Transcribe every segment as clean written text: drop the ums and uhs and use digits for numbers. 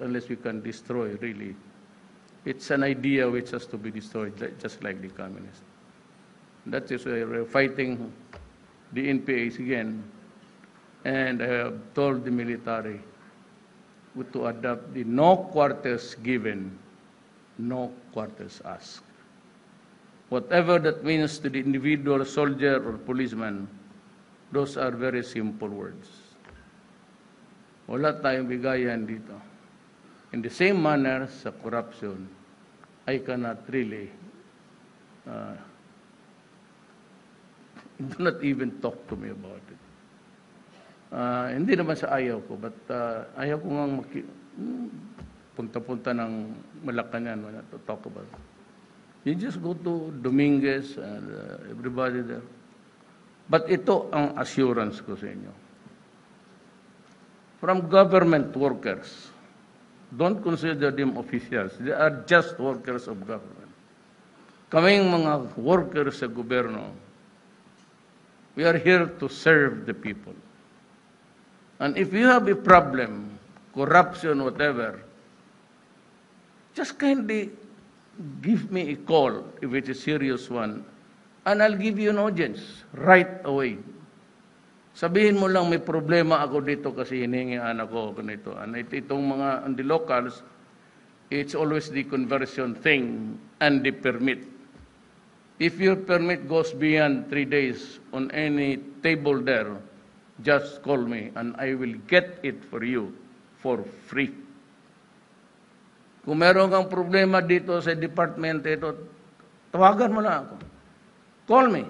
unless we can destroy, really. It's an idea which has to be destroyed, just like the communists. That is why we're fighting the NPAs again, and I have told the military to adopt the no quarters given, no quarters asked. Whatever that means to the individual soldier or policeman, those are very simple words. Wala tayong bigayan dito. In the same manner, sa corruption, I cannot really, do not even talk to me about it. Hindi naman sa ayaw ko, but ayaw ko nga punta-punta ng Malacanang to talk about it. You just go to Dominguez and everybody there. But ito ang assurance ko sa inyo. From government workers, don't consider them officials. They are just workers of government. Kaming mga workers sa gobyerno, we are here to serve the people. And if you have a problem, corruption, whatever, just kindly give me a call if it's a serious one, and I'll give you an audience right away. Sabihin mo lang may problema ako dito kasi hiningi anak ko ganito. And itong mga the locals, it's always the conversion thing and the permit. If your permit goes beyond 3 days on any table there, just call me and I will get it for you for free. Kung meron kang problema dito sa department ito, tawagan mo na ako. Call me.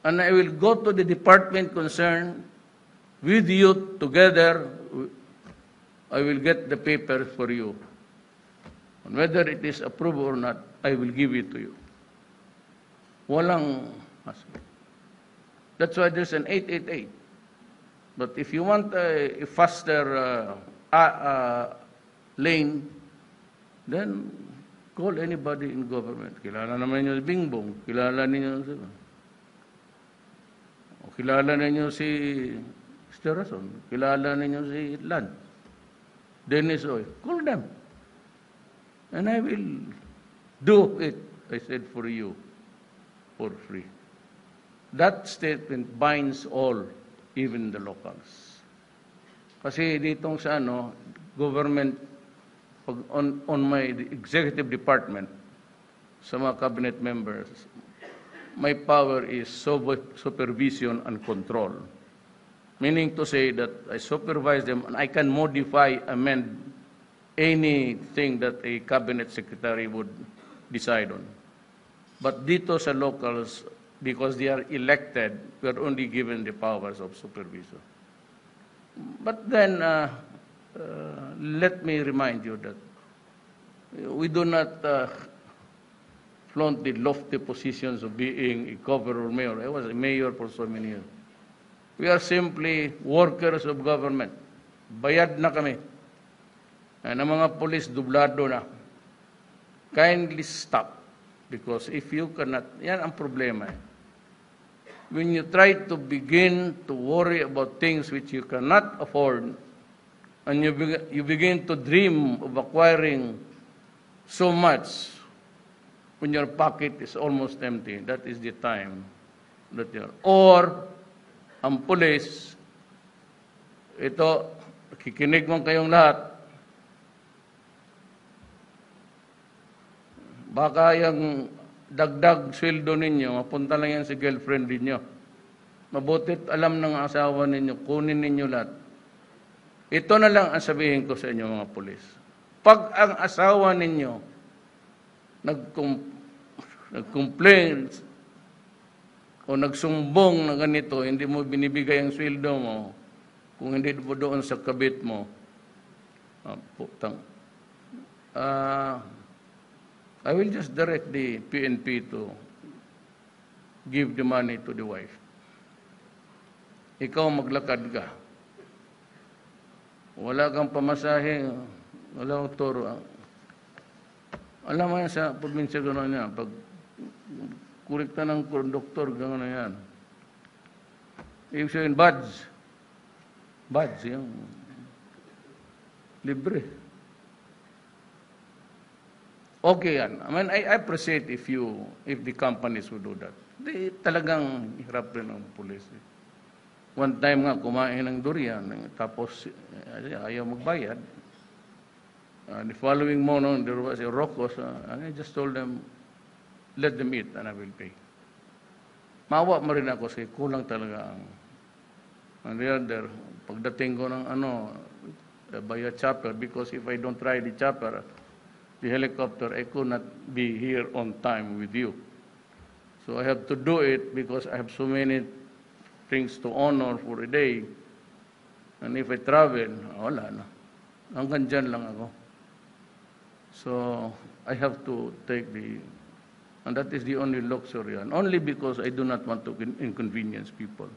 And I will go to the department concerned with you together. I will get the paper for you. And whether it is approved or not, I will give it to you. Walang hassle. That's why there's an 888. But if you want a faster lane, then call anybody in government. Kilala naman niyo si Bingbong. Kilala niyo si... Kilala niyo si Sterason. Kilala niyo si Lan. Dennis Oy. Call them. And I will do it, I said, for you, for free. That statement binds all, even the locals. Kasi ditong sa government, on my executive department, sa mga cabinet members, my power is supervision and control. Meaning to say that I supervise them and I can modify, amend anything that a cabinet secretary would decide on. But dito sa locals, because they are elected, we are only given the powers of supervision. But then, let me remind you that we do not flaunt the lofty positions of being a governor or mayor. I was a mayor for so many years. We are simply workers of government. Bayad na kami. And ang mga police, dublado na. Kindly stop. Because if you cannot, yan ang problema. When you try to begin to worry about things which you cannot afford, and you begin to dream of acquiring so much when your pocket is almost empty, that is the time that you're... Or, ang police, ito, kikinig man kayong lahat, baka yung dagdag sweldo ninyo, mapunta lang yan sa girlfriend ninyo. Mabutit alam ng asawa ninyo, kunin ninyo lahat. Ito na lang ang sabihin ko sa inyo mga pulis. Pag ang asawa ninyo nag-complain o nagsumbong na ganito, hindi mo binibigay ang sweldo mo, kung hindi mo doon sa kabit mo, I will just direct the PNP to give the money to the wife. Ikaw maglakad ka. Wala kang pamasahe, wala kang toro. Alam mo yan sa probinsya gano'n yan. Pag kurikta ng konduktor, gano'n yan. Ibig sabihin, badge. Badge, yung Libre. Okay yan. I mean, I appreciate if the companies would do that. Di talagang hirap rin ang pulis. One time nga, kumain ng durian, tapos ayaw magbayad. The following morning, there was a rocos, and I just told them, let them eat and I will pay. Maawa mo rin ako kasi kulang talaga ang the other. Pagdating ko ng by a chopper, because if I don't try the chopper, the helicopter, I could not be here on time with you. So I have to do it because I have so many things to honor for a day. And if I travel, wala na. Hanggang dyan lang ako. So I have to take and that is the only luxury. And only because I do not want to inconvenience people.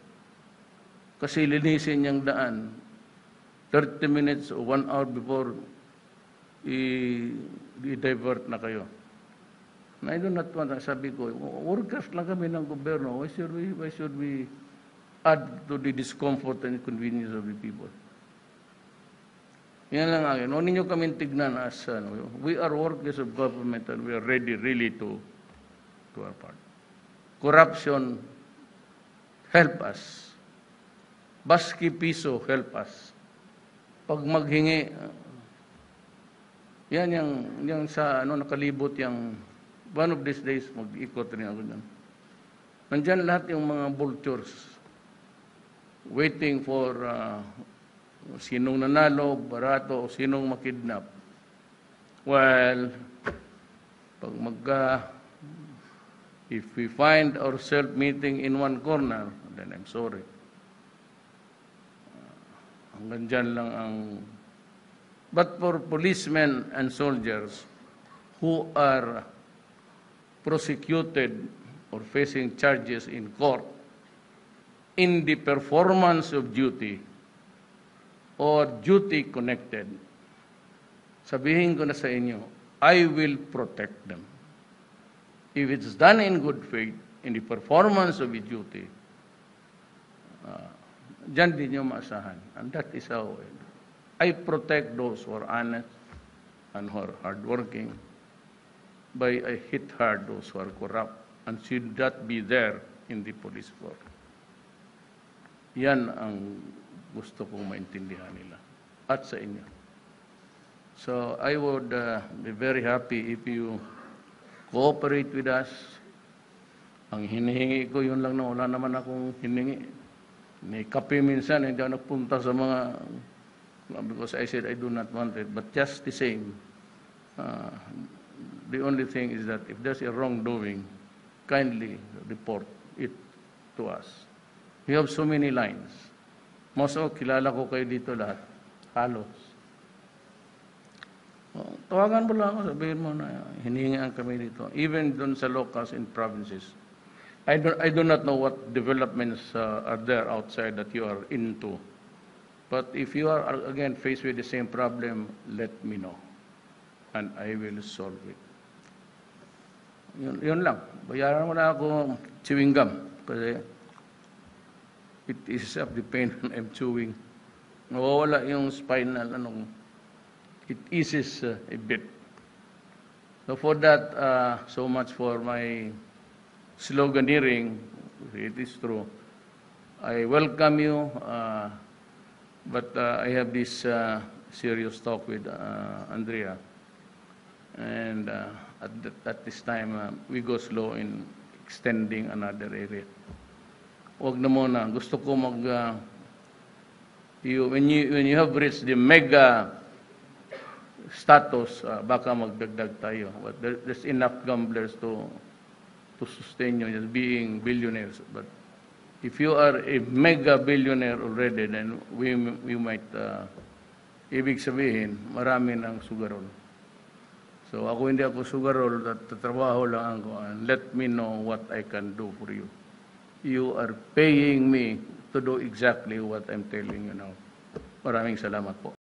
Kasi linisin niyang daan, 30 minutes or 1 hour before i-divert na kayo. And I do not want, sabi ko, workers lang kami ng gobyerno, why should we add to the discomfort and inconvenience of the people? Yan lang akin. Huwag ninyo kami tignan as, we are workers of government and we are ready really to our part. Corruption, help us. Baski piso, help us. Pag maghingi, yan yung sa nakalibot yung one of these days mag-ikot rin ako dyan. Nandyan lahat yung mga vultures waiting for sinong nanalo, barato, o sinong makidnap. Well, pag if we find ourselves meeting in one corner, then I'm sorry. Hanggang dyan lang ang... But for policemen and soldiers who are prosecuted or facing charges in court in the performance of duty or duty connected, sabihin ko na sa inyo, I will protect them. If it's done in good faith, in the performance of the duty, dyan din nyo maasahan. And that is how I protect those who are honest and who are hardworking, by I hit hard those who are corrupt and should not be there in the police force. Yan ang gusto kong maintindihan nila at sa inyo. So I would be very happy if you cooperate with us. Ang hinihingi ko, yun lang na wala naman akong hiningi. May kape minsan, hindi ako nagpunta sa mga, because I said I do not want it. But just the same, the only thing is that if there's a wrongdoing, kindly report it to us. We have so many lines. Most of kilala ko kayo dito lahat. Halos. Tawagan mo lang ako, sabihin mo na hinihingaan kami dito. Even dun sa locals in provinces. I do not know what developments are there outside that you are into. But if you are again faced with the same problem, let me know. And I will solve it. Yun lang. Bayaran mo na ako chewing gum. Kasi it is of the pain when I'm chewing. Nawawala yung spinal, it eases a bit. So for that, so much for my sloganeering. It is true. I welcome you, but I have this serious talk with Andrea. And at this time, we go slow in extending another area. Huwag na muna. Gusto ko when you have reached the mega status, baka magdagdag tayo. But there's enough gamblers to sustain you as being billionaires. But if you are a mega billionaire already, then we might, ibig sabihin, marami ng sugarol. So ako hindi ako sugarol, tatrabaho lang ako, and let me know what I can do for you. You are paying me to do exactly what I'm telling you now. Maraming salamat po.